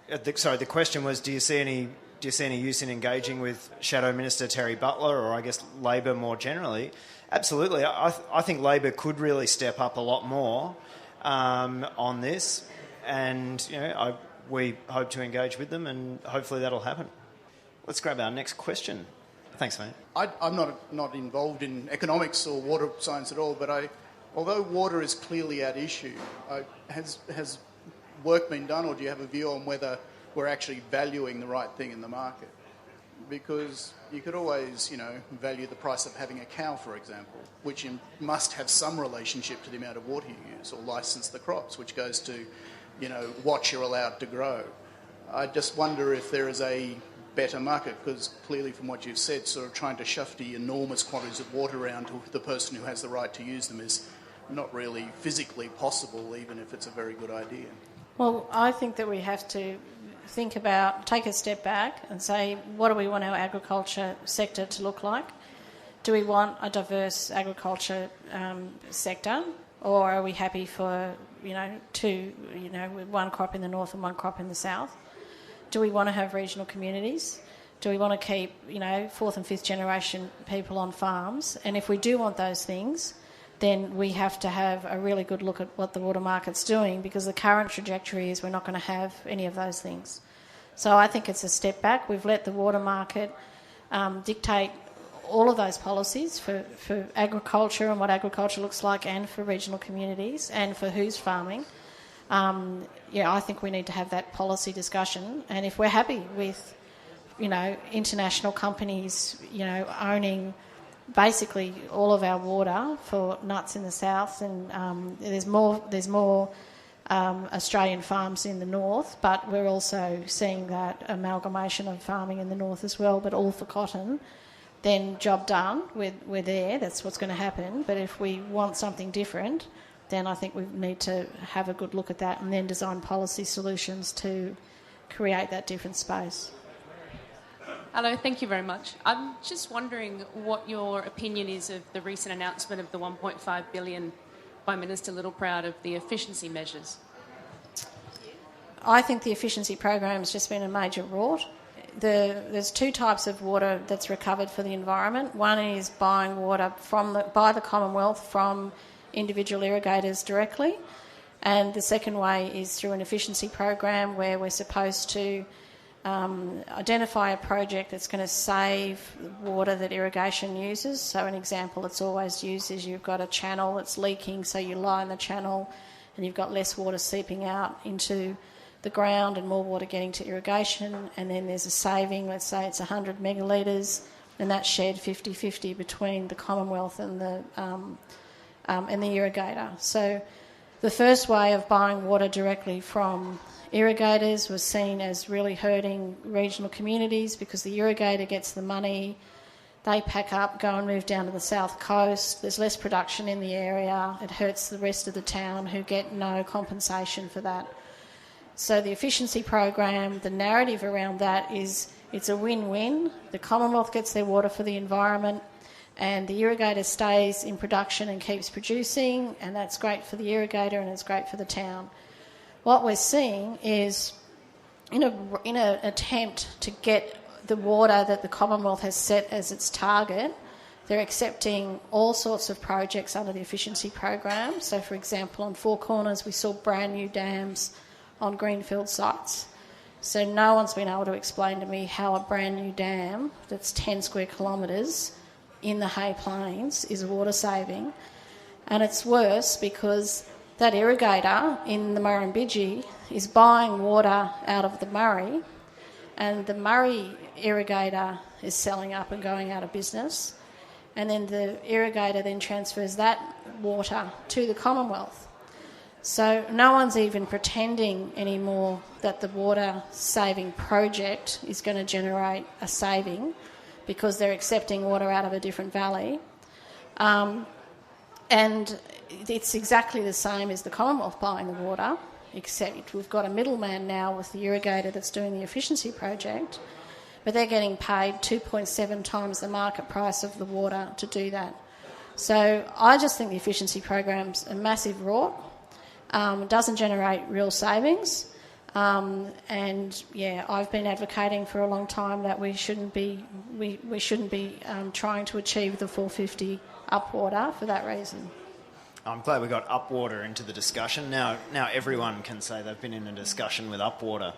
the question was, do you see any use in engaging with Shadow Minister Terry Butler, or I guess Labor more generally? Absolutely. I think Labor could really step up a lot more on this, and we hope to engage with them, and hopefully that'll happen. Let's grab our next question. Thanks, mate. I'm not involved in economics or water science at all, but although water is clearly at issue, has work been done, or do you have a view on whether we're actually valuing the right thing in the market? Because you could always, value the price of having a cow, for example, which must have some relationship to the amount of water you use, or license the crops, which goes to, what you're allowed to grow. I just wonder if there is a better market, because clearly from what you've said, sort of trying to shufty enormous quantities of water around to the person who has the right to use them is not really physically possible, even if it's a very good idea. Well, I think that we have to take a step back and say, what do we want our agriculture sector to look like? Do we want a diverse agriculture sector, or are we happy for, with one crop in the north and one crop in the south? Do we want to have regional communities? Do we want to keep, fourth and fifth generation people on farms? And if we do want those things, then we have to have a really good look at what the water market's doing, because the current trajectory is we're not going to have any of those things. So I think it's a step back. We've let the water market dictate all of those policies for agriculture and what agriculture looks like, and for regional communities, and for who's farming. I think we need to have that policy discussion. And if we're happy with, international companies, owning basically all of our water for nuts in the south, and there's more Australian farms in the north, but we're also seeing that amalgamation of farming in the north as well, but all for cotton, then job done. We're there. That's what's going to happen. But if we want something different, then I think we need to have a good look at that, and then design policy solutions to create that different space. Hello, thank you very much. I'm just wondering what your opinion is of the recent announcement of the $1.5 billion by Minister Littleproud of the efficiency measures. I think the efficiency program has just been a major rort. There's two types of water that's recovered for the environment. One is buying water by the Commonwealth from individual irrigators directly, and the second way is through an efficiency program where we're supposed to identify a project that's going to save water that irrigation uses. So an example that's always used is you've got a channel that's leaking, so you line the channel and you've got less water seeping out into the ground and more water getting to irrigation, and then there's a saving, let's say it's 100 megalitres, and that's shared 50-50 between the Commonwealth and the irrigator. So the first way of buying water directly from irrigators was seen as really hurting regional communities, because the irrigator gets the money, they pack up, go and move down to the south coast, there's less production in the area, it hurts the rest of the town who get no compensation for that. So the efficiency program, the narrative around that is it's a win-win. The Commonwealth gets their water for the environment, and the irrigator stays in production and keeps producing, and that's great for the irrigator and it's great for the town. What we're seeing is, in an attempt to get the water that the Commonwealth has set as its target, they're accepting all sorts of projects under the efficiency program. So, for example, on Four Corners we saw brand new dams on greenfield sites. So no one's been able to explain to me how a brand new dam that's 10 square kilometres in the Hay Plains is water saving. And it's worse because that irrigator in the Murrumbidgee is buying water out of the Murray, and the Murray irrigator is selling up and going out of business, and then the irrigator then transfers that water to the Commonwealth. So no one's even pretending anymore that the water saving project is going to generate a saving, because they're accepting water out of a different valley. And it's exactly the same as the Commonwealth buying the water, except we've got a middleman now with the irrigator that's doing the efficiency project. but they're getting paid 2.7 times the market price of the water to do that. So I just think the efficiency program's a massive rort. It doesn't generate real savings. And yeah, I've been advocating for a long time that we shouldn't be trying to achieve the 450 upwater for that reason. I'm glad we got upwater into the discussion. Now everyone can say they've been in a discussion with upwater.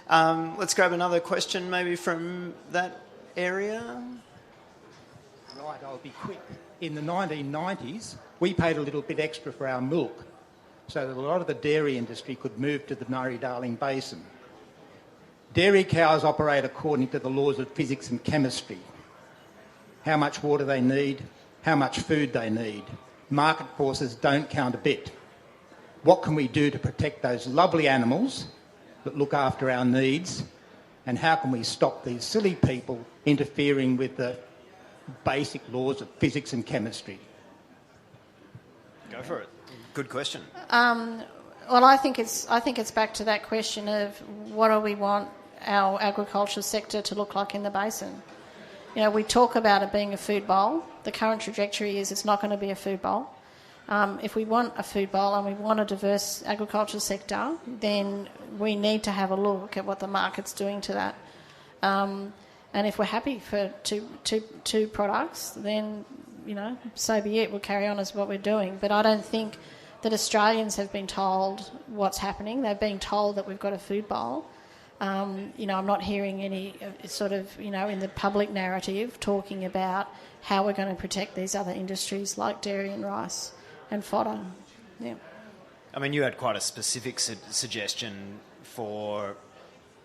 Let's grab another question maybe from that area. Right, I'll be quick. In the 1990s, we paid a little bit extra for our milk so that a lot of the dairy industry could move to the Murray Darling Basin. Dairy cows operate according to the laws of physics and chemistry. How much water they need, how much food they need. Market forces don't count a bit. What can we do to protect those lovely animals that look after our needs, and how can we stop these silly people interfering with the basic laws of physics and chemistry? Go for it. Good question. Well, I think it's back to that question of what do we want our agriculture sector to look like in the basin. You know, we talk about it being a food bowl. The current trajectory is it's not going to be a food bowl. If we want a food bowl and we want a diverse agriculture sector, then we need to have a look at what the market's doing to that. And if we're happy for two products, then, you know, so be it. We'll carry on as what we're doing. But I don't think that Australians have been told what's happening. They're being told that we've got a food bowl. You know, I'm not hearing any sort of, you know, in the public narrative talking about how we're going to protect these other industries like dairy and rice and fodder. Yeah. I mean, you had quite a specific suggestion for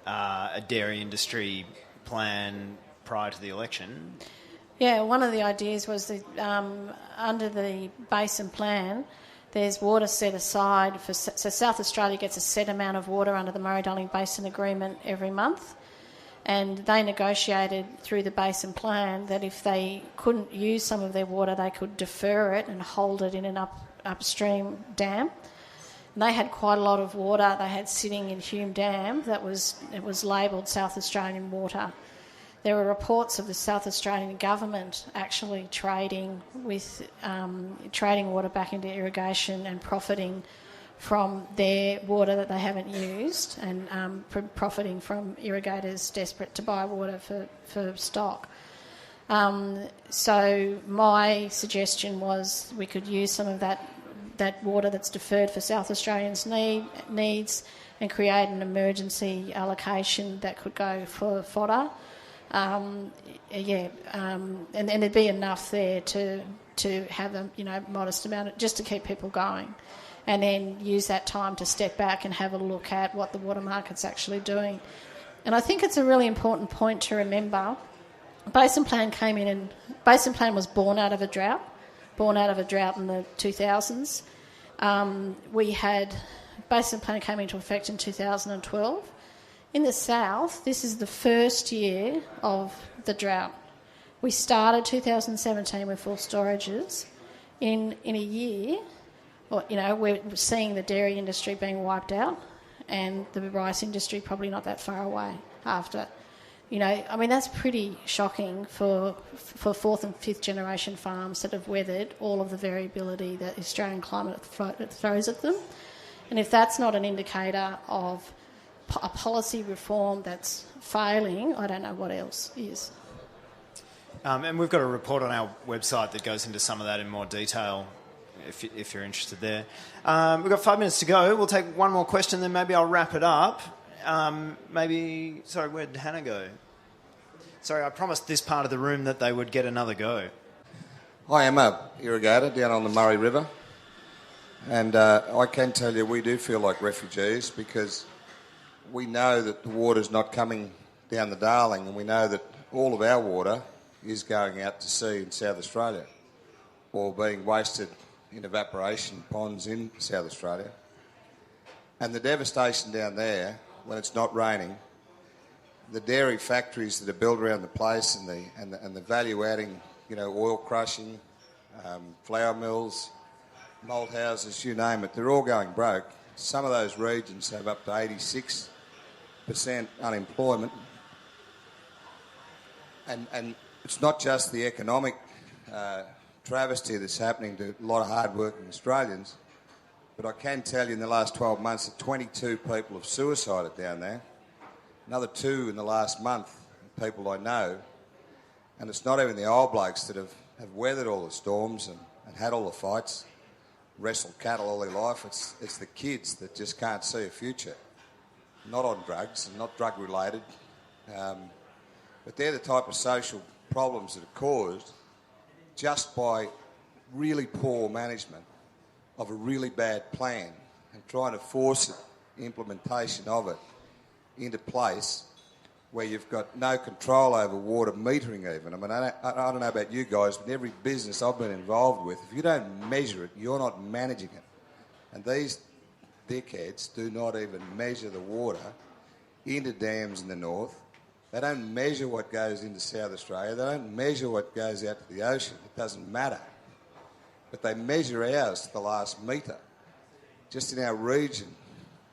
a dairy industry plan prior to the election. Yeah, one of the ideas was that under the Basin Plan, there's water set aside for... So South Australia gets a set amount of water under the Murray Darling Basin Agreement every month, and they negotiated through the Basin Plan that if they couldn't use some of their water, they could defer it and hold it in an upstream dam. And they had quite a lot of water they had sitting in Hume Dam that was labelled South Australian water. There were reports of the South Australian government actually trading water back into irrigation and profiting from their water that they haven't used, and profiting from irrigators desperate to buy water for stock. So my suggestion was we could use some of that water that's deferred for South Australians' needs and create an emergency allocation that could go for fodder. And there'd be enough there to have a modest amount just to keep people going, and then use that time to step back and have a look at what the water market's actually doing. And I think it's a really important point to remember. Basin Plan came in, and Basin Plan was born out of a drought in the 2000s. Basin Plan came into effect in 2012. In the south, this is the first year of the drought. We started 2017 with full storages. In a year, we're seeing the dairy industry being wiped out, and the rice industry probably not that far away after. That's pretty shocking for fourth and fifth generation farms that have weathered all of the variability that the Australian climate throws at them. And if that's not an indicator of a policy reform that's failing, I don't know what else is. And we've got a report on our website that goes into some of that in more detail, if you're interested there. We've got 5 minutes to go. We'll take one more question, then maybe I'll wrap it up. Sorry, where'd Hannah go? Sorry, I promised this part of the room that they would get another go. I am a irrigator down on the Murray River, and I can tell you we do feel like refugees because we know that the water's not coming down the Darling, and we know that all of our water is going out to sea in South Australia or being wasted in evaporation ponds in South Australia. And the devastation down there, when it's not raining, the dairy factories that are built around the place and the value-adding, oil crushing, flour mills, malt houses, you name it, they're all going broke. Some of those regions have up to 86% unemployment. And it's not just the economic travesty that's happening to a lot of hard-working Australians, but I can tell you in the last 12 months that 22 people have suicided down there. Another 2 in the last month, people I know. And it's not even the old blokes that have weathered all the storms and had all the fights, wrestled cattle all their life. It's the kids that just can't see a future. Not on drugs and not drug-related. But they're the type of social problems that are caused just by really poor management of a really bad plan and trying to force the implementation of it into place where you've got no control over water metering even. I mean, I don't know about you guys, but in every business I've been involved with, if you don't measure it, you're not managing it. And these dickheads do not even measure the water into dams in the north. They don't measure what goes into South Australia. They don't measure what goes out to the ocean. It doesn't matter. But they measure ours to the last metre. Just in our region,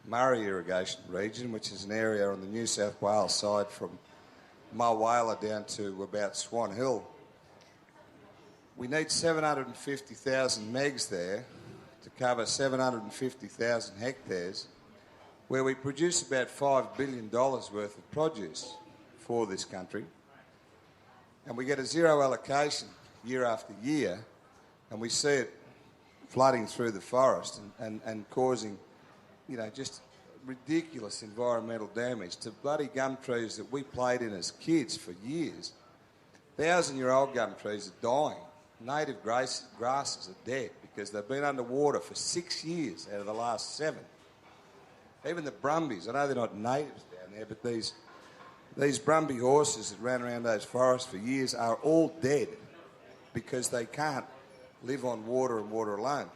Murray Irrigation Region, which is an area on the New South Wales side from Mulwala down to about Swan Hill, we need 750,000 megs there to cover 750,000 hectares, where we produce about $5 billion worth of produce for this country. And we get a zero allocation year after year, and we see it flooding through the forest and causing, you know, just ridiculous environmental damage to bloody gum trees that we played in as kids for years. 1,000-year-old gum trees are dying. Native grasses are dead because they've been underwater for 6 years out of the last 7. Even the brumbies, I know they're not natives down there, but these brumby horses that ran around those forests for years are all dead because they can't live on water and water alone.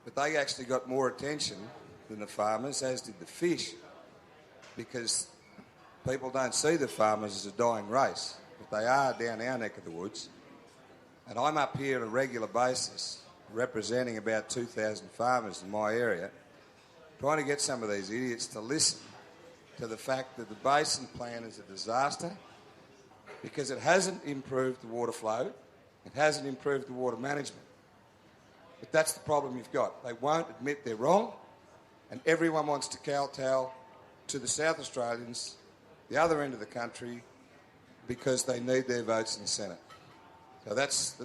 But they actually got more attention than the farmers, as did the fish, because people don't see the farmers as a dying race, but they are down our neck of the woods. And I'm up here on a regular basis representing about 2,000 farmers in my area, trying to get some of these idiots to listen to the fact that the basin plan is a disaster because it hasn't improved the water flow, it hasn't improved the water management. But that's the problem you've got. They won't admit they're wrong, and everyone wants to kowtow to the South Australians, the other end of the country, because they need their votes in the Senate. So that's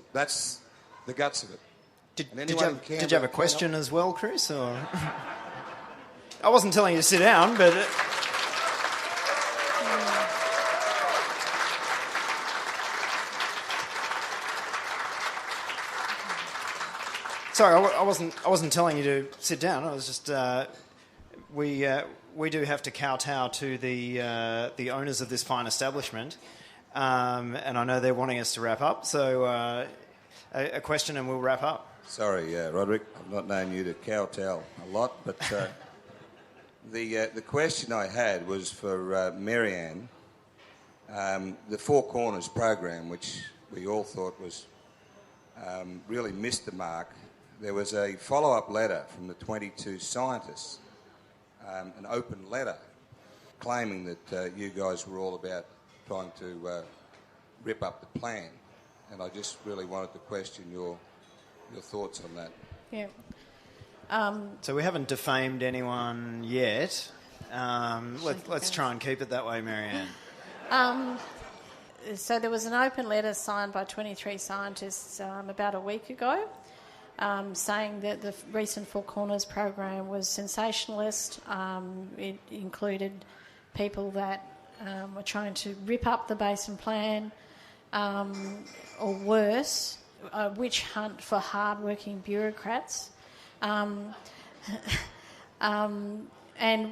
the guts of it. Did you have a question as well, Chris? Or I wasn't telling you to sit down, but... Sorry, I wasn't telling you to sit down. I was just we do have to kowtow to the owners of this fine establishment, and I know they're wanting us to wrap up. So a question, and we'll wrap up. Sorry, Roderick, I've not known you to kowtow a lot, but the question I had was for Maryanne. The Four Corners program, which we all thought was really missed the mark. There was a follow-up letter from the 22 scientists, an open letter, claiming that you guys were all about trying to rip up the plan. And I just really wanted to question your thoughts on that. Yeah. So we haven't defamed anyone yet. Let's try and keep it that way, Maryanne. So there was an open letter signed by 23 scientists about a week ago, saying that the recent Four Corners program was sensationalist. It included people that were trying to rip up the basin plan, or worse, a witch hunt for hard-working bureaucrats. And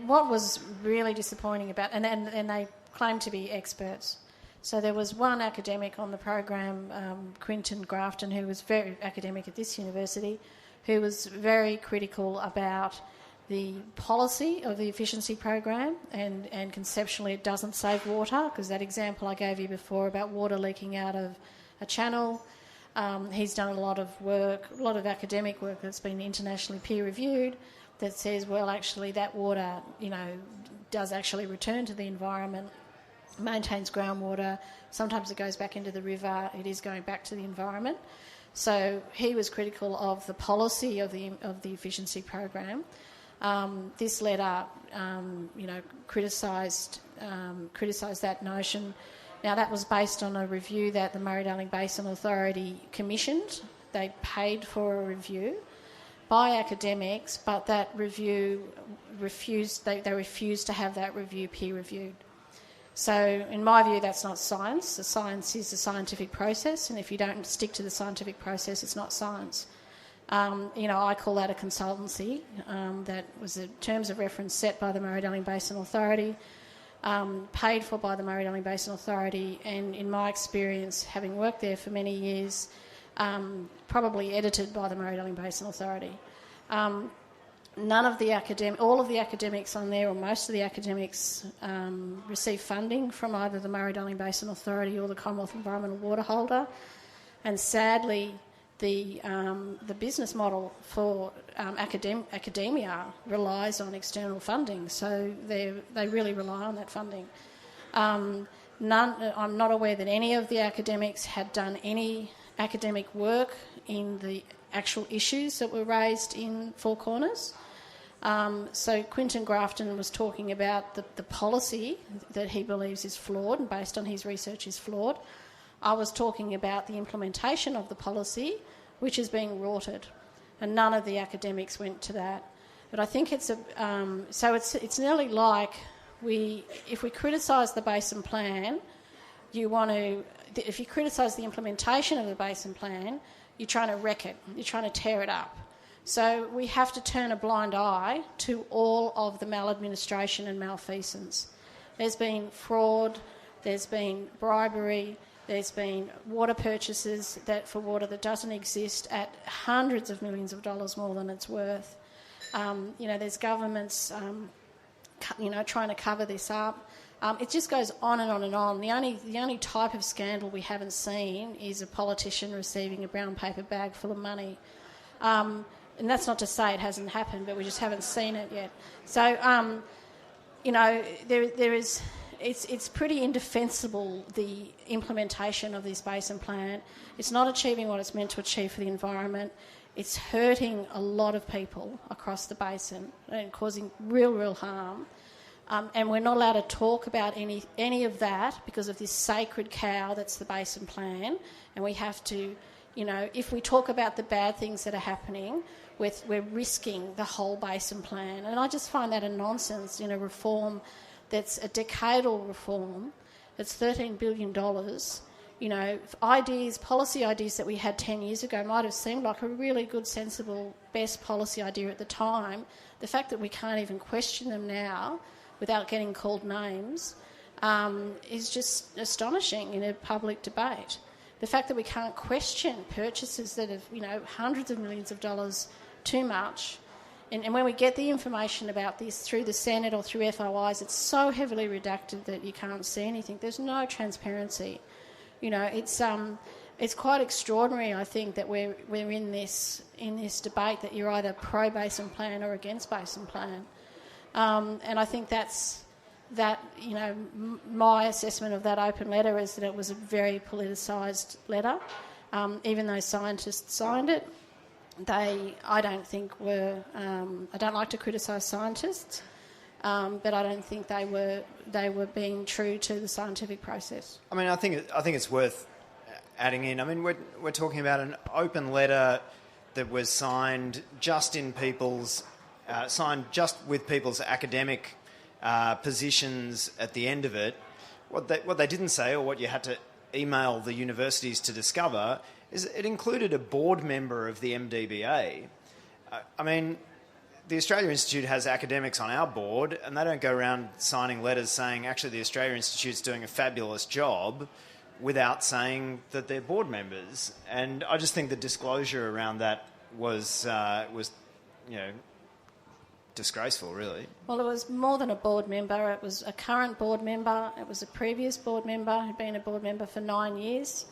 what was really disappointing about... And they claim to be experts. So there was one academic on the program, Quinton Grafton, who was very academic at this university, who was very critical about the policy of the efficiency program, and conceptually it doesn't save water, because that example I gave you before about water leaking out of a channel, he's done a lot of work, a lot of academic work that's been internationally peer-reviewed that says, well, actually that water, does actually return to the environment. maintains groundwater. Sometimes it goes back into the river. It is going back to the environment. So he was critical of the policy of the efficiency program. This letter, criticised that notion. Now, that was based on a review that the Murray Darling Basin Authority commissioned. They paid for a review by academics, but that review refused. They refused to have that review peer-reviewed. So, in my view, that's not science. The science is a scientific process, and if you don't stick to the scientific process, it's not science. I call that a consultancy. That was the terms of reference set by the Murray Darling Basin Authority, paid for by the Murray Darling Basin Authority, and in my experience, having worked there for many years, probably edited by the Murray Darling Basin Authority. All of the academics on there, or most of the academics, receive funding from either the Murray Darling Basin Authority or the Commonwealth Environmental Water Holder, and sadly, the business model for academia relies on external funding, so they really rely on that funding. I'm not aware that any of the academics had done any academic work in the actual issues that were raised in Four Corners. So Quinton Grafton was talking about the policy that he believes is flawed and based on his research is flawed. I was talking about the implementation of the policy, which is being rorted, and none of the academics went to that. But I think it's nearly like if we criticise the Basin Plan, if you criticise the implementation of the Basin Plan, you're trying to wreck it, you're trying to tear it up. So we have to turn a blind eye to all of the maladministration and malfeasance. There's been fraud, there's been bribery, there's been water purchases for water that doesn't exist at hundreds of millions of dollars more than it's worth. There's governments, trying to cover this up. It just goes on and on and on. The only type of scandal we haven't seen is a politician receiving a brown paper bag full of money. And that's not to say it hasn't happened, but we just haven't seen it yet. So, it's pretty indefensible, the implementation of this Basin Plan. It's not achieving what it's meant to achieve for the environment. It's hurting a lot of people across the basin and causing real harm. And we're not allowed to talk about any of that because of this sacred cow that's the Basin Plan. And we have to, if we talk about the bad things that are happening, we're risking the whole Basin Plan. And I just find that a nonsense in a reform that's a decadal reform, that's $13 billion. Policy ideas that we had 10 years ago might have seemed like a really good, sensible, best policy idea at the time. The fact that we can't even question them now without getting called names is just astonishing in a public debate. The fact that we can't question purchases that have, hundreds of millions of dollars too much. And when we get the information about this through the Senate or through FOIs, it's so heavily redacted that you can't see anything. There's no transparency. It's quite extraordinary, I think, that we're in this debate that you're either pro-Basin Plan or against Basin Plan. And I think my assessment of that open letter is that it was a very politicised letter. Even though scientists signed it, I don't think were. I don't like to criticise scientists, but I don't think they were being true to the scientific process. I mean, I think it's worth adding in. I mean, we're talking about an open letter that was signed just with people's academic positions at the end of it. What they didn't say, or what you had to email the universities to discover, is it included a board member of the MDBA. I mean, the Australia Institute has academics on our board, and they don't go around signing letters saying, actually, the Australia Institute's doing a fabulous job, without saying that they're board members. And I just think the disclosure around that was disgraceful, really. Well, it was more than a board member. It was a current board member. It was a previous board member who'd been a board member for 9 years.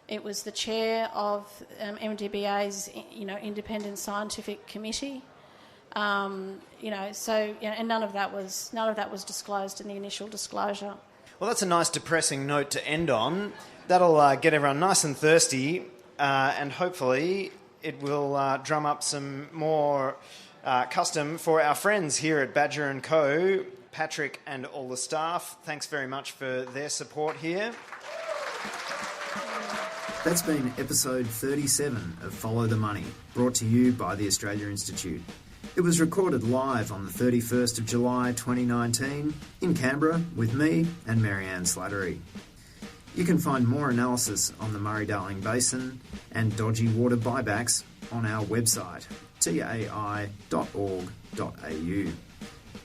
It was the chair of MDBA's, independent scientific committee. And none of that was disclosed in the initial disclosure. Well, that's a nice depressing note to end on. That'll get everyone nice and thirsty, and hopefully it will drum up some more custom for our friends here at Badger & Co. Patrick and all the staff, thanks very much for their support here. That's been episode 37 of Follow the Money, brought to you by the Australia Institute. It was recorded live on the 31st of July 2019 in Canberra with me and Maryanne Slattery. You can find more analysis on the Murray Darling Basin and dodgy water buybacks on our website, tai.org.au.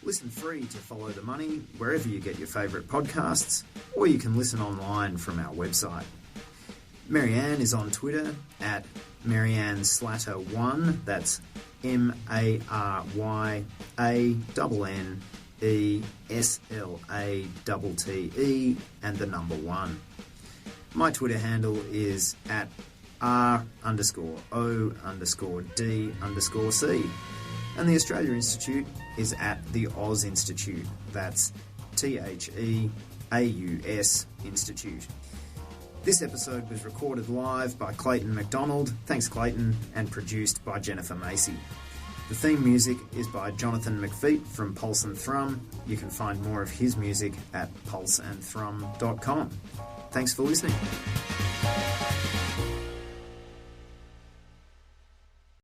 Listen free to Follow the Money wherever you get your favourite podcasts, or you can listen online from our website. Maryanne is on Twitter at Maryanne Slatter1, that's MaryanneSlatte and the number 1. My Twitter handle is at R_O_D_C. And the Australia Institute is at the Oz Institute. That's THEAUS Institute. This episode was recorded live by Clayton MacDonald, thanks Clayton, and produced by Jennifer Macy. The theme music is by Jonathan McFeet from Pulse and Thrum. You can find more of his music at pulseandthrum.com. Thanks for listening.